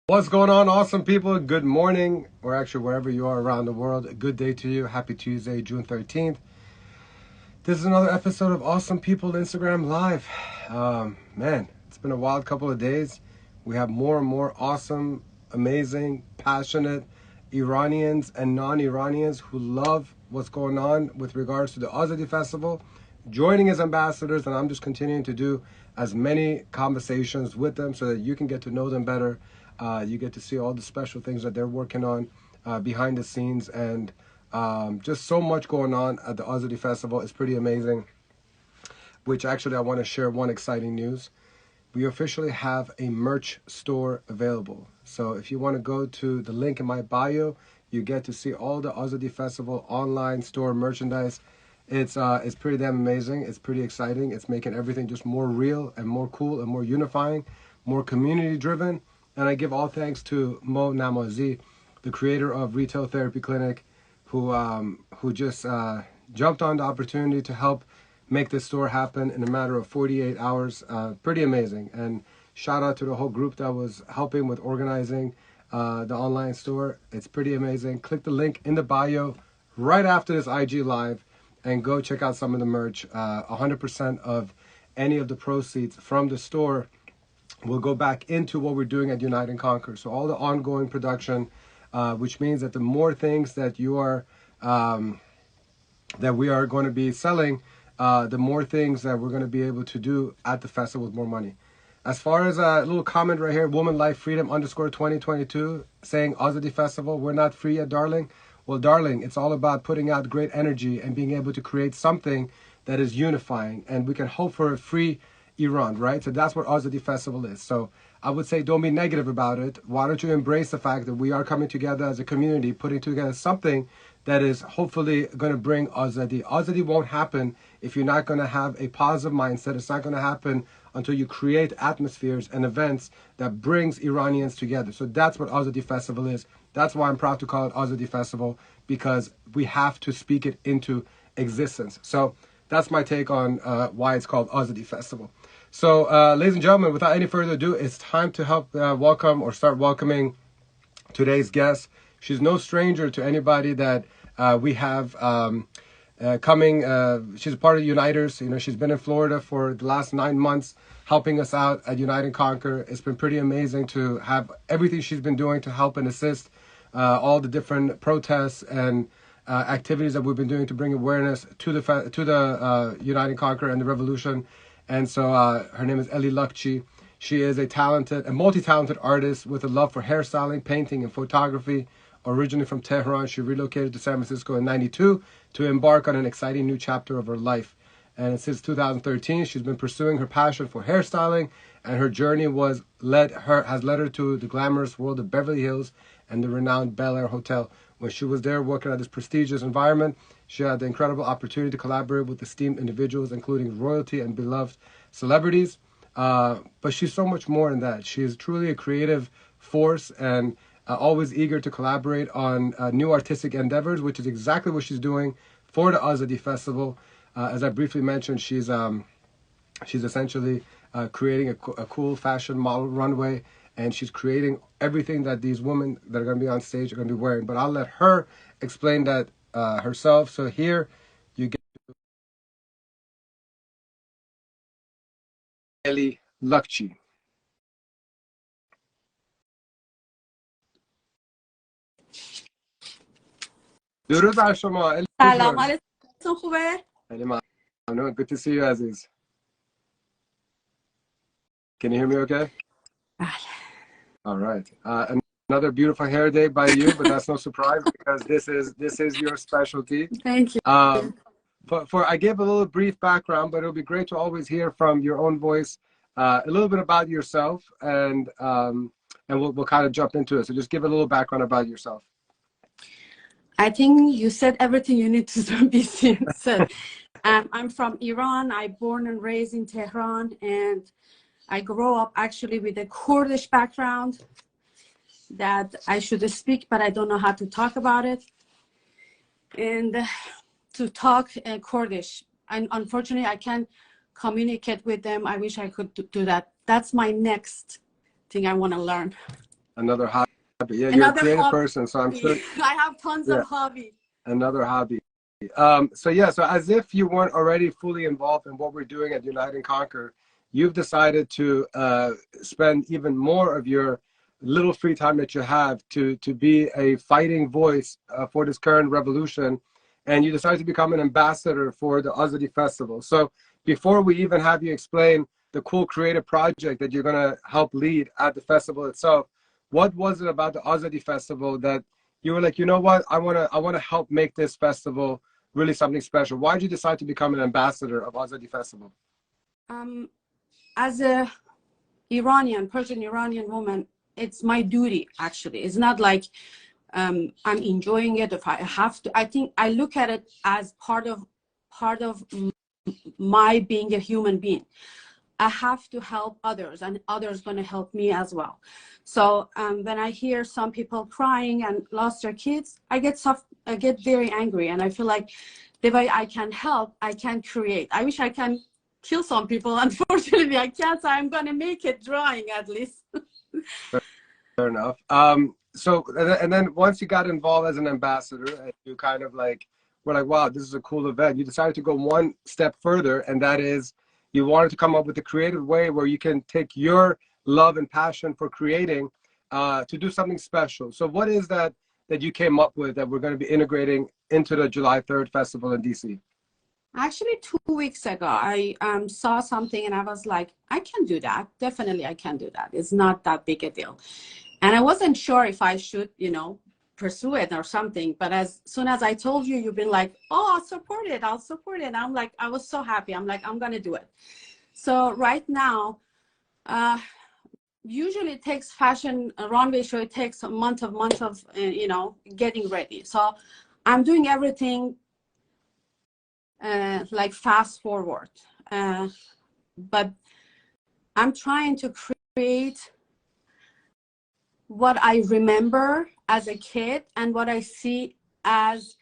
What's going on, awesome people? Good morning, or actually wherever you are around the world. A good day to you. Happy Tuesday, June 13th. This is another episode of Awesome People Instagram Live. Man, it's been a wild couple of days. We have more and more awesome, amazing, passionate Iranians and non-Iranians who love what's going on with regards to the Azadi Festival, joining as ambassadors, and I'm just continuing to do as many conversations with them so that you can get to know them better. You get to see all the special things that they're working on behind the scenes, and just so much going on at the Azadi Festival. It's pretty amazing, which actually I want to share one exciting news. We officially have a merch store available. So if you want to go to the link in my bio, you get to see all the Azadi Festival online store merchandise. It's pretty damn amazing. It's pretty exciting. It's making everything just more real and more cool and more unifying, more community driven. And I give all thanks to Mo Namazi, the creator of Retail Therapy Clinic, who just jumped on the opportunity to help make this store happen in a matter of 48 hours. Pretty amazing. And shout out to the whole group that was helping with organizing the online store. It's pretty amazing. Click the link in the bio right after this IG live and go check out some of the merch. 100% of any of the proceeds from the store will go back into what we're doing at Unite and Conquer. So all the ongoing production, which means that the more things that you are that we are going to be selling, the more things that we're going to be able to do at the festival with more money. As far as a little comment right here, Woman Life Freedom _ 2022 saying Azadi Festival, we're not free yet, darling. Well, darling, it's all about putting out great energy and being able to create something that is unifying, and we can hope for a free Iran, right? So that's what Azadi Festival is. So I would say don't be negative about it. Why don't you embrace the fact that we are coming together as a community, putting together something that is hopefully going to bring Azadi. Azadi won't happen if you're not going to have a positive mindset. It's not going to happen until you create atmospheres and events that brings Iranians together. So that's what Azadi Festival is. That's why I'm proud to call it Azadi Festival, because we have to speak it into existence. So that's my take on why it's called Azadi Festival. So, ladies and gentlemen, without any further ado, it's time to help welcome or start welcoming today's guest. She's no stranger to anybody that we have coming. She's a part of Uniters. You know, she's been in Florida for the last 9 months, helping us out at Unite and Conquer. It's been pretty amazing to have everything she's been doing to help and assist all the different protests and activities that we've been doing to bring awareness to the Unite and Conquer and the revolution. And so her name is Elham Luckcci. She is a multi-talented artist with a love for hairstyling, painting, and photography. Originally from Tehran, she relocated to San Francisco in '92 to embark on an exciting new chapter of her life. And since 2013, she's been pursuing her passion for hairstyling, and her journey has led her to the glamorous world of Beverly Hills and the renowned Bel Air hotel. When she was there working at this prestigious environment, she had the incredible opportunity to collaborate with esteemed individuals, including royalty and beloved celebrities. But she's so much more than that. She is truly a creative force and always eager to collaborate on new artistic endeavors, which is exactly what she's doing for the Azadi Festival. As I briefly mentioned, she's essentially creating a cool fashion model runway, and she's creating everything that these women that are going to be on stage are going to be wearing. But I'll let her explain that herself. So here you get Elham Luckcci. درود بر شما الی سلام، جون. حالتون خوبه؟ خیلی ممنون. Good to see you, Aziz. Can you hear me okay? بله. All right. Another beautiful hair day by you, but that's no surprise because this is your specialty. Thank you. I gave a little brief background, but it'll be great to always hear from your own voice a little bit about yourself, and we'll kind of jump into it. So just give a little background about yourself. I think you said everything you need to be said. I'm from Iran. I born and raised in Tehran, and I grew up actually with a Kurdish background that I should speak, but I don't know how to talk about it. And to talk Kurdish, and unfortunately I can't communicate with them. I wish I could do that. That's my next thing I want to learn. Another hobby. Yeah, you're a Another creative hobby. person, so I'm sure. I have tons Yeah, of hobbies. another hobby. So yeah, so as if you weren't already fully involved in what we're doing at Unite and Conquer, you've decided to spend even more of your little free time that you have to be a fighting voice for this current revolution, and you decided to become an ambassador for the Azadi Festival. So before we even have you explain the cool creative project that you're going to help lead at the festival itself, what was it about the Azadi Festival that you were like, you know what, I want to help make this festival really something special? Why did you decide to become an ambassador of Azadi Festival? As a Persian Iranian woman, it's my duty, actually. It's not like I'm enjoying it if I have to. I think I look at it as part of my being a human being. I have to help others, and others going to help me as well. So when I hear some people crying and lost their kids, I get very angry, and I feel like the way I can help, I can create. I wish I can kill some people. Unfortunately, I can't. So I'm going to make it drawing at least. Fair enough. So, and then once you got involved as an ambassador, and you kind of like were like, wow, this is a cool event, you decided to go one step further, and that is you wanted to come up with a creative way where you can take your love and passion for creating to do something special. So what is that you came up with that we're going to be integrating into the July 3rd festival in DC? Actually, 2 weeks ago, I saw something and I was like, I can do that. Definitely, I can do that. It's not that big a deal. And I wasn't sure if I should, pursue it or something. But as soon as I told you, you've been like, oh, I'll support it. I'll support it. I'm like, I was so happy. I'm like, I'm going to do it. So right now, usually it takes fashion, a runway show, it takes a month of getting ready. So I'm doing everything like fast forward. But I'm trying to create what I remember as a kid and what I see as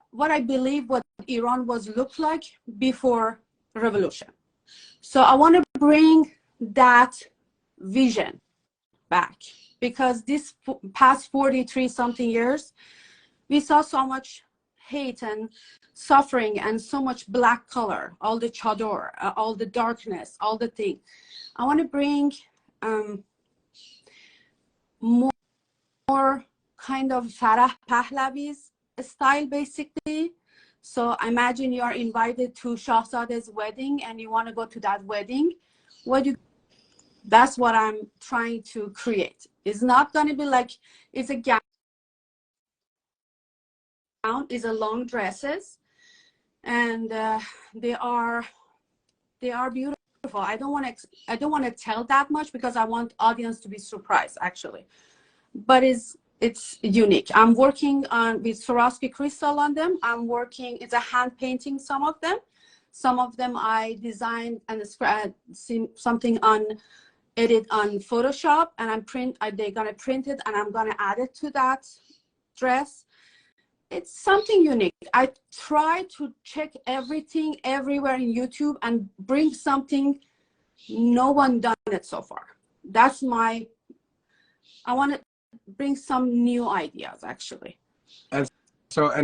what I believe what Iran was looked like before revolution. So I want to bring that vision back, because this past 43 something years, we saw so much hate and suffering and so much black color, all the chador, all the darkness, all the thing. I want to bring more kind of Farah Pahlavi's style, basically. So imagine you are invited to Shahzade's wedding and you want to go to that wedding. That's what I'm trying to create. It's not going to be like it's a gown, it's a long dresses, and they are beautiful. I don't want to tell that much because I want audience to be surprised, actually. But it's unique. I'm working with Swarovski crystal on them. It's a hand painting, some of them. Some of them I designed and something edit on Photoshop, and they're gonna print it and I'm gonna add it to that dress. It's something unique. I try to check everything everywhere in YouTube and bring something no one done it so far. I want to bring some new ideas, actually. And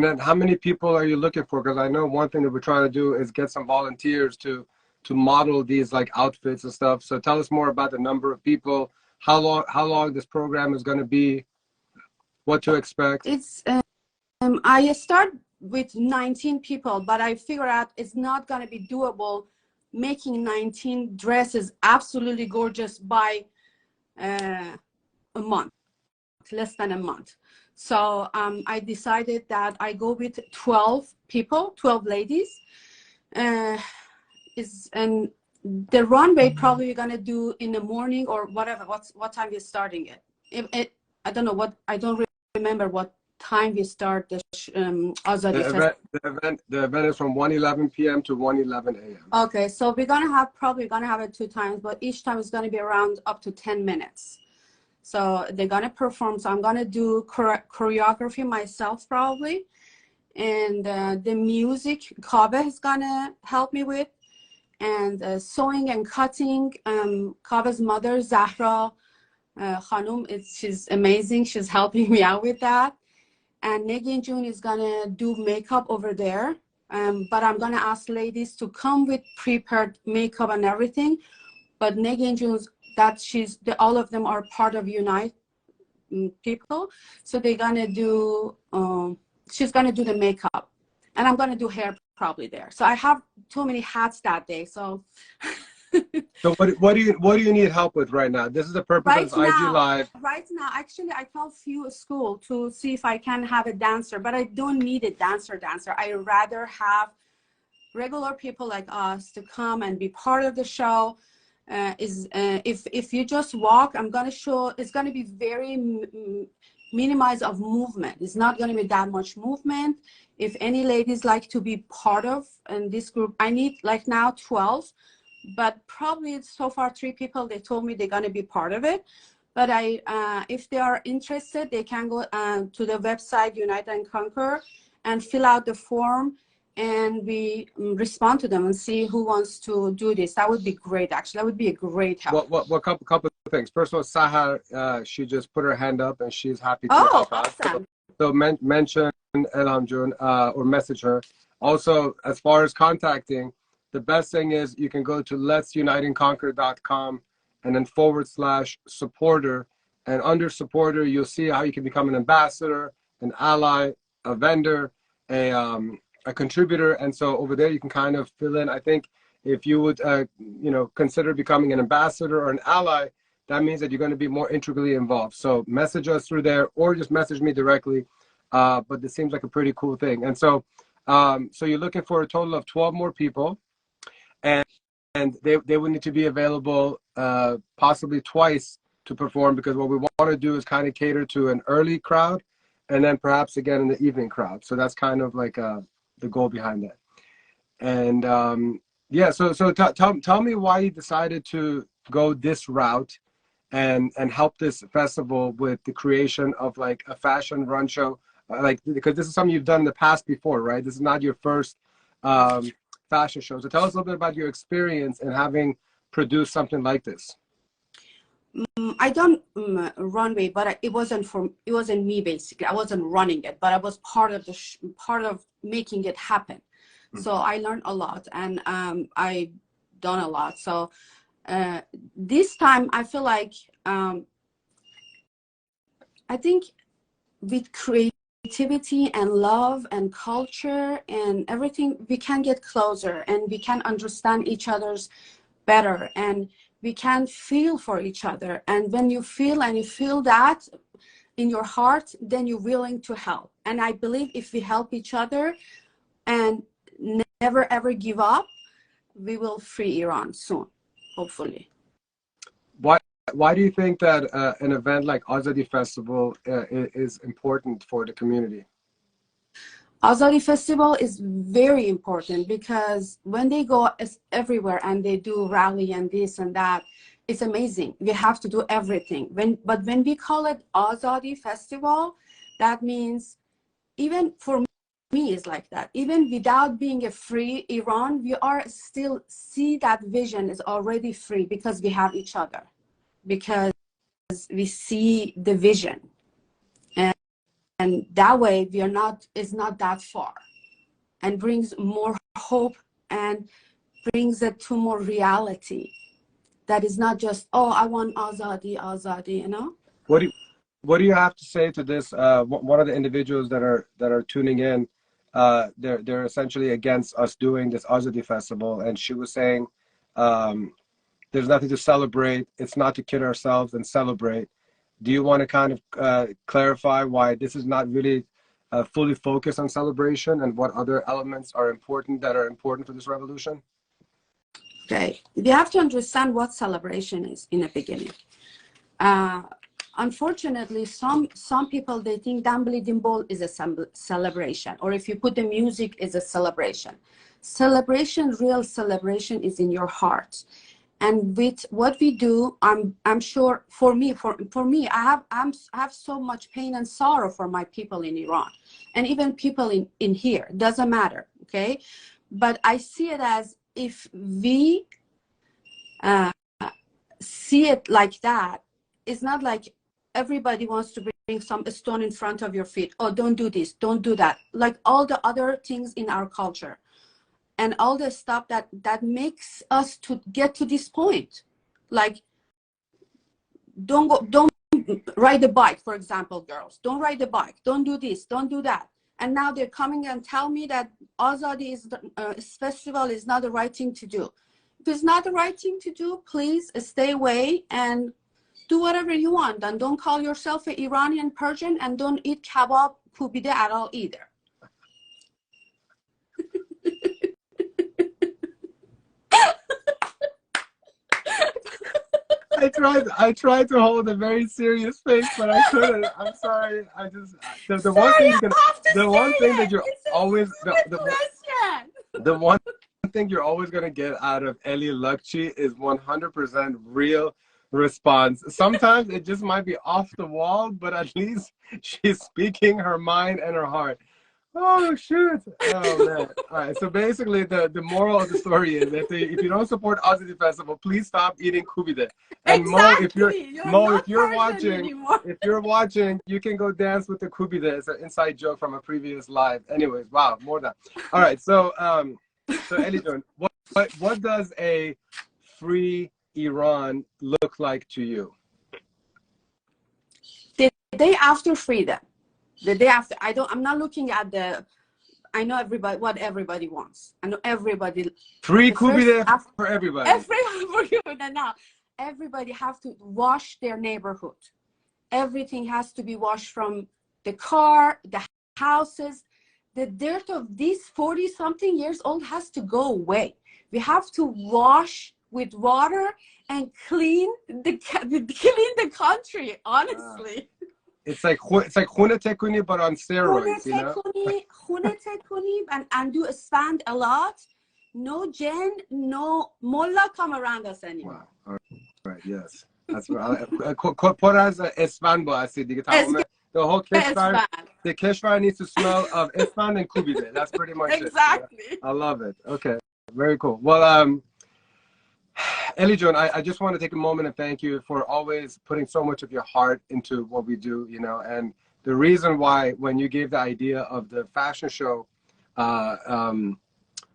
then how many people are you looking for? Because I know one thing that we're trying to do is get some volunteers to model these like outfits and stuff. So tell us more about the number of people, how long this program is going to be, what to expect. It's I start with 19 people, but I figure out it's not going to be doable making 19 dresses absolutely gorgeous by a month, less than a month. So I decided that I go with 12 people, 12 ladies. And the runway probably we're gonna do in the morning or whatever. What time we're starting it? I don't know I don't remember what time we start the Azadi Festival. The event is from 1:11 p.m. to 1:11 a.m. Okay, so we're probably gonna have it 2 times, but each time is gonna be around up to 10 minutes. So they're gonna perform. So I'm gonna do choreography myself probably, and the music Kaveh is gonna help me with, and sewing and cutting. Kaveh's mother Zahra Khanum, she's amazing. She's helping me out with that. And Negin June is gonna do makeup over there. But I'm gonna ask ladies to come with prepared makeup and everything. But Negin June's all of them are part of Unite people. So they're gonna do, she's gonna do the makeup. And I'm gonna do hair probably there. So I have too many hats that day. So So what do you need help with right now? This is the purpose of this IG Live. Right now, actually, I called few school to see if I can have a dancer, but I don't need a dancer. I rather have regular people like us to come and be part of the show. If you just walk, I'm gonna show. It's gonna be very minimized of movement. It's not gonna be that much movement. If any ladies like to be part of in this group, I need like now 12. But probably so far 3 people, they told me they're going to be part of it. But if they are interested, they can go to the website Unite and Conquer and fill out the form, and we respond to them and see who wants to do this. That would be great, actually. That would be a great help. What couple of things. First of all, Sahar, she just put her hand up and she's happy to help awesome. out. So mention Elham June or message her. Also, as far as contacting, the best thing is you can go to letsuniteandconquer.com and then /supporter. And under supporter, you'll see how you can become an ambassador, an ally, a vendor, a contributor. And so over there, you can kind of fill in. I think if you would, consider becoming an ambassador or an ally, that means that you're going to be more integrally involved. So message us through there or just message me directly. But this seems like a pretty cool thing. And so you're looking for a total of 12 more people. And they would need to be available possibly twice to perform, because what we want to do is kind of cater to an early crowd and then perhaps again in the evening crowd. So that's kind of like the goal behind that. And so tell me why you decided to go this route and help this festival with the creation of like a fashion run show, because this is something you've done in the past before, right? This is not your first fashion show. So tell us a little bit about your experience in having produced something like this. I done runway, but it wasn't me basically. I wasn't running it, but I was part of making it happen. So I learned a lot, and I done a lot. So this time I feel like I think with creativity and love and culture and everything, we can get closer and we can understand each other's better, and we can feel for each other. And when you feel that in your heart, then you're willing to help. And I believe if we help each other and never ever give up, we will free Iran soon, hopefully. Why do you think that an event like Azadi Festival is important for the community? Azadi Festival is very important because when they go everywhere and they do rally and this and that, it's amazing. We have to do everything. But when we call it Azadi Festival, that means even for me is like that. Even without being a free Iran, we are still see that vision is already free because we have each other, because we see the vision. And that way it's not that far, and brings more hope and brings it to more reality. That is not just, oh, I want Azadi, you know? What do you have to say to this? One of the individuals that are tuning in, they're essentially against us doing this Azadi Festival, and she was saying there's nothing to celebrate. It's not to kid ourselves and celebrate. Do you want to kind of clarify why this is not really fully focused on celebration, and what other elements are important for this revolution? Okay, we have to understand what celebration is in the beginning. Unfortunately, some people, they think Dambly Dimbol is a celebration, or if you put the music is a celebration. Real celebration is in your heart. And with what we do, I'm sure for me, I have so much pain and sorrow for my people in Iran, and even people in here, doesn't matter, okay? But I see it as, if we see it like that, it's not like everybody wants to bring some stone in front of your feet. Oh, don't do this, don't do that. Like all the other things in our culture and all the stuff that makes us to get to this point. Like, don't ride a bike, for example, girls. Don't ride a bike. Don't do this, don't do that. And now they're coming and tell me that Azadi festival is not the right thing to do. If it's not the right thing to do, please stay away and do whatever you want. And don't call yourself an Iranian Persian, and don't eat kebab kubide at all either. I tried to hold a very serious face, but I couldn't. I'm sorry. I just the one thing that you're always the one thing you're always gonna get out of Elham Luckcci is 100% real response. Sometimes it just might be off the wall, but at least she's speaking her mind and her heart. Oh shoot! Oh man! All right. So basically, the moral of the story is that if you don't support Azadi Festival, please stop eating kubide. And Exactly. If you're watching, you can go dance with the kubide. It's an inside joke from a previous live. Anyways, wow, more than. All right. So Elham, what does a free Iran look like to you? The day after freedom. The day after, I'm not looking at I know what everybody wants. I know everybody. Free kubide for everybody. Everybody have to wash their neighborhood. Everything has to be washed, from the car, the houses. The dirt of these 40-something years old has to go away. We have to wash with water and clean the country, honestly. It's like khune tekuni, but on steroids, you know? Khune tekuni, and do expand a lot. No gen, no mullah come around us anymore. Wow. All right, yes. That's right. Por as expand the whole keshvar. The keshvar needs to smell of expand and kubide. That's pretty much exactly. it. I love it. Okay, very cool. Well, Elham, I just want to take a moment and thank you for always putting so much of your heart into what we do, you know, and the reason why when you gave the idea of the fashion show,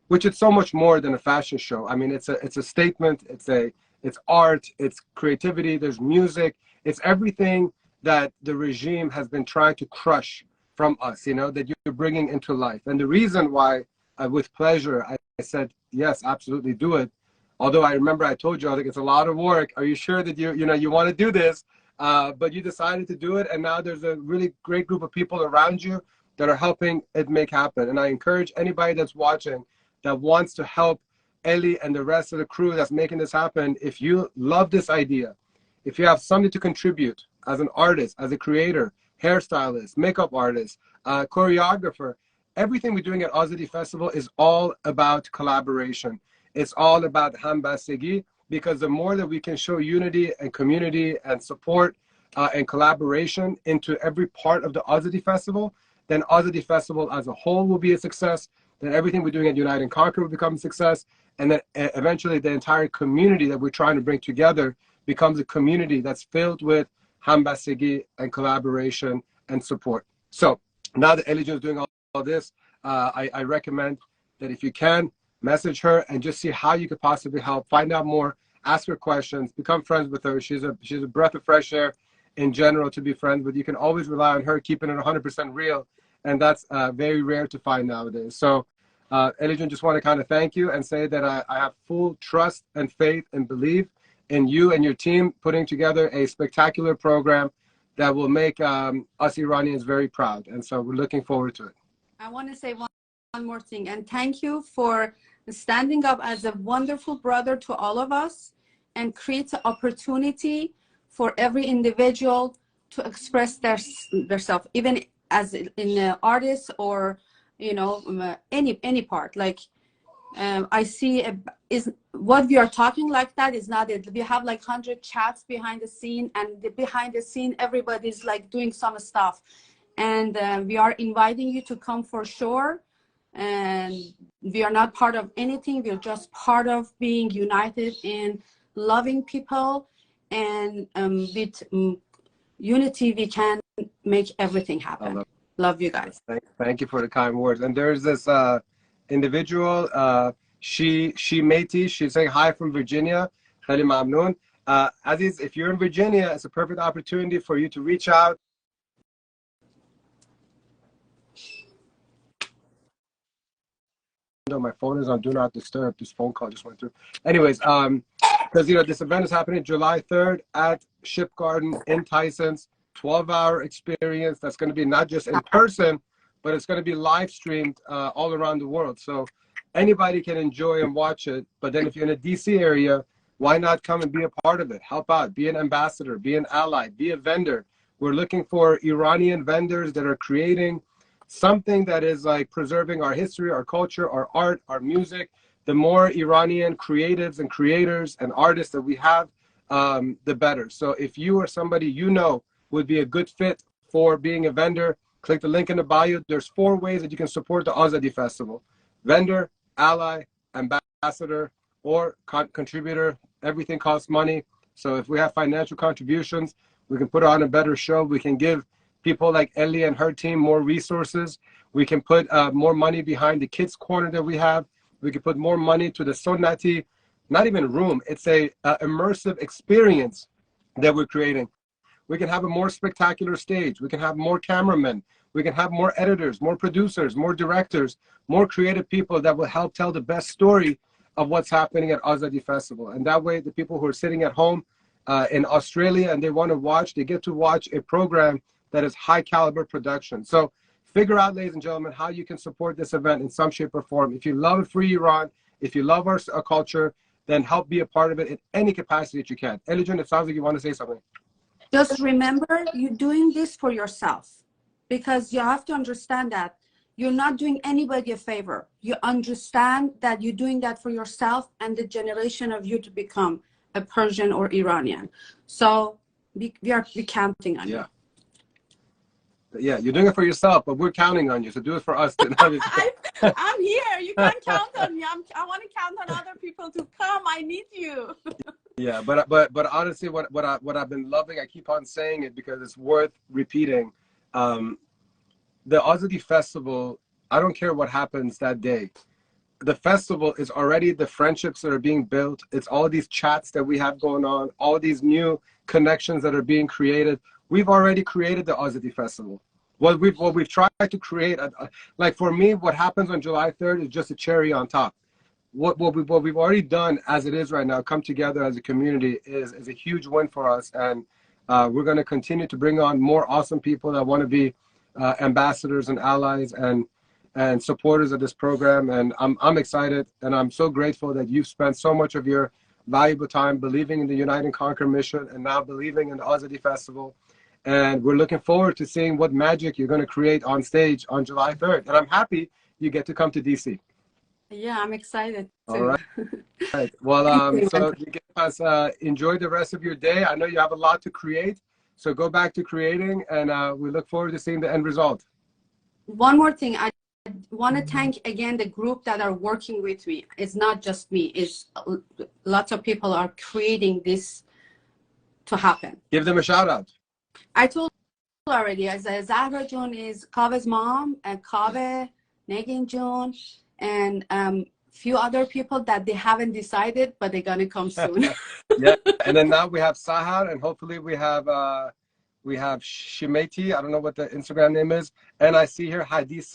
which is so much more than a fashion show. I mean, it's a statement, it's art, it's creativity, there's music, it's everything that the regime has been trying to crush from us, you know, that you're bringing into life. And the reason why, with pleasure, I said, yes, absolutely do it. Although I remember I told you, I think it's a lot of work. Are you sure that you want to do this? But you decided to do it, and now there's a really great group of people around you that are helping it make happen. And I encourage anybody that's watching that wants to help Ellie and the rest of the crew that's making this happen. If you love this idea, if you have something to contribute as an artist, as a creator, hairstylist, makeup artist, choreographer, everything we're doing at Azadi Festival is all about collaboration. It's all about hambastagi, because the more that we can show unity and community and support and collaboration into every part of the Azadi Festival, then Azadi Festival as a whole will be a success. Then everything we're doing at Unite and Conquer will become a success. And then eventually the entire community that we're trying to bring together becomes a community that's filled with hambastagi and collaboration and support. So now that Elham is doing all this, I recommend that if you can, message her and just see how you could possibly help. Find out more, ask her questions, become friends with her. She's a breath of fresh air in general to be friends with. You can always rely on her keeping it 100% real, and that's very rare to find nowadays. So Elham, just want to kind of thank you and say that I have full trust and faith and belief in you and your team putting together a spectacular program that will make us Iranians very proud. And so we're looking forward to it. I want to say one more thing, and thank you for standing up as a wonderful brother to all of us and create an opportunity for every individual to express theirself, even as in artists or, you know, any part. Like I see is what we are talking like that is not it. We have like 100 chats behind the scene, and behind the scene everybody's like doing some stuff, and we are inviting you to come for sure. And we are not part of anything. We're just part of being united in loving people and with unity, we can make everything happen. Love you guys. Thank you for the kind words. And there's this individual, she Métis. She's saying hi from Virginia. Khali mamnoon. Aziz, if you're in Virginia, it's a perfect opportunity for you to reach out. My phone is on do not disturb. This phone call just went through. Anyways, because this event is happening July 3rd at Ship Garden in Tyson's. 12-hour experience that's going to be not just in person, but it's going to be live streamed all around the world. So anybody can enjoy and watch it. But then if you're in a DC area, why not come and be a part of it? Help out, be an ambassador, be an ally, be a vendor. We're looking for Iranian vendors that are creating something that is like preserving our history, our culture, our art, our music. The more Iranian creatives and creators and artists that we have, the better. So if you or somebody would be a good fit for being a vendor, click the link in the bio. There's 4 ways that you can support the Azadi Festival: vendor, ally, ambassador, or contributor. Everything costs money. So if we have financial contributions, we can put on a better show. We can give people like Ellie and her team more resources. We can put more money behind the kids corner that we have. We can put more money to the Sunnati, not even room. It's a immersive experience that we're creating. We can have a more spectacular stage. We can have more cameramen. We can have more editors, more producers, more directors, more creative people that will help tell the best story of what's happening at Azadi Festival. And that way, the people who are sitting at home in Australia and they want to watch, they get to watch a program that is high caliber production. So figure out, ladies and gentlemen, how you can support this event in some shape or form. If you love Free Iran, if you love our culture, then help be a part of it in any capacity that you can. Elijun, it sounds like you want to say something. Just remember, you're doing this for yourself, because you have to understand that you're not doing anybody a favor. You understand that you're doing that for yourself and the generation of you to become a Persian or Iranian. So we are counting on you. Yeah, you're doing it for yourself, but we're counting on you. So do it for us. I'm here. You can count on me. I want to count on other people to come. I need you. Yeah, but honestly, what I've been loving, I keep on saying it because it's worth repeating. The Azadi Festival, I don't care what happens that day. The festival is already the friendships that are being built. It's all these chats that we have going on, all these new connections that are being created. We've already created the Azadi Festival. What we've tried to create, like for me, what happens on July 3rd is just a cherry on top. What we've already done as it is right now, come together as a community, is a huge win for us. And we're going to continue to bring on more awesome people that want to be ambassadors and allies and supporters of this program. And I'm excited, and I'm so grateful that you've spent so much of your valuable time believing in the Unite and Conquer mission and now believing in the Azadi Festival. And we're looking forward to seeing what magic you're going to create on stage on July 3rd. And I'm happy you get to come to DC. Yeah, I'm excited too. All right. Well, so you guys enjoy the rest of your day. I know you have a lot to create, so go back to creating, and we look forward to seeing the end result. One more thing, I want to thank again the group that are working with me. It's not just me. It's lots of people are creating this to happen. Give them a shout out. I told you already. Zahra Jun is Kave's mom, and Kave, Negin Jun, and few other people that they haven't decided, but they're gonna come soon. Yeah, and then now we have Sahar, and hopefully we have Shimeti. I don't know what the Instagram name is, and I see here Hadith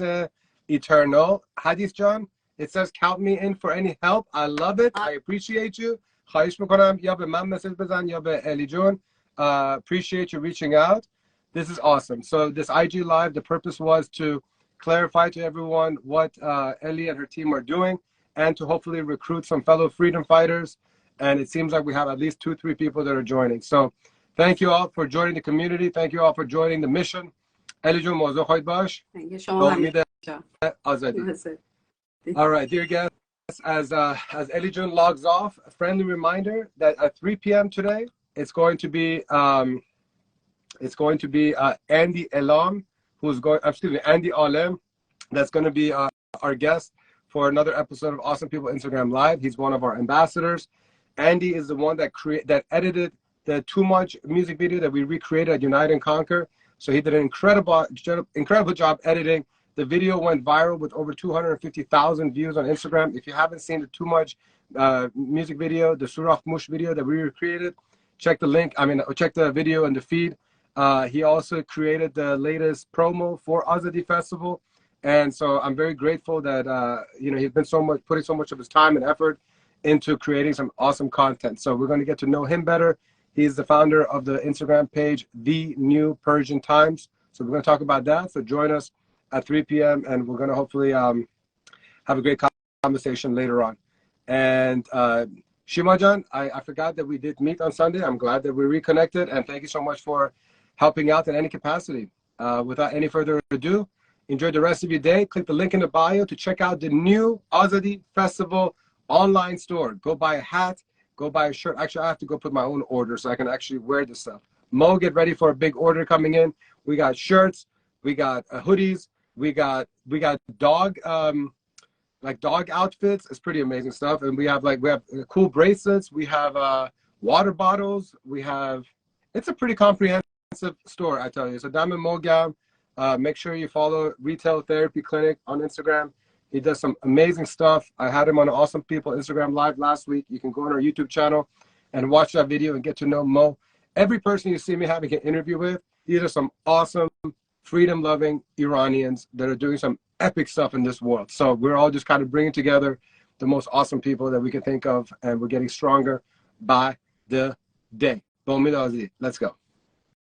Eternal. Hadith John, it says count me in for any help. I love it. I appreciate you. خواهش میکنم یا به من مسج بزن یا به الی جون. Appreciate you reaching out. This is awesome. So this IG live, the purpose was to clarify to everyone what Ellie and her team are doing, and to hopefully recruit some fellow freedom fighters. And it seems like we have at least 2-3 people that are joining. So thank you all for joining the community. Thank you all for joining the mission. Ellie Jun, موضوع خواهید باش. Thank you so much. All right, dear guests, as Ellie Jun logs off, a friendly reminder that at 3 p.m. today, it's going to be Andy Elham, Andy Alem, that's going to be our guest for another episode of Awesome People Instagram Live. He's one of our ambassadors. Andy is the one that edited the Too Much music video that we recreated at Unite and Conquer. So he did an incredible job editing. The video went viral with over 250,000 views on Instagram. If you haven't seen the Too Much music video, the Suraf Mush video that we recreated, check the link. Check the video in the feed. He also created the latest promo for Azadi Festival. And so I'm very grateful that, he's been putting so much of his time and effort into creating some awesome content. So we're going to get to know him better. He's the founder of the Instagram page, The New Persian Times. So we're going to talk about that. So join us at 3 p.m. and we're going to hopefully have a great conversation later on. And Shimajan, I forgot that we did meet on Sunday. I'm glad that we reconnected, and thank you so much for helping out in any capacity. Without any further ado, enjoy the rest of your day. Click the link in the bio to check out the new Azadi Festival online store. Go buy a hat, go buy a shirt. Actually, I have to go put my own order so I can actually wear this stuff. Mo, get ready for a big order coming in. We got shirts, we got hoodies, we got dog dog outfits. It's pretty amazing stuff. And we have cool bracelets, we have water bottles, it's a pretty comprehensive store, I tell you. So Diamond Mogam, make sure you follow Retail Therapy Clinic on Instagram. He does some amazing stuff. I had him on Awesome People Instagram Live last week. You can go on our YouTube channel and watch that video and get to know Mo. Every person you see me having an interview with, these are some awesome, freedom-loving Iranians that are doing some epic stuff in this world. So we're all just kind of bringing together the most awesome people that we can think of, and we're getting stronger by the day. Let's go.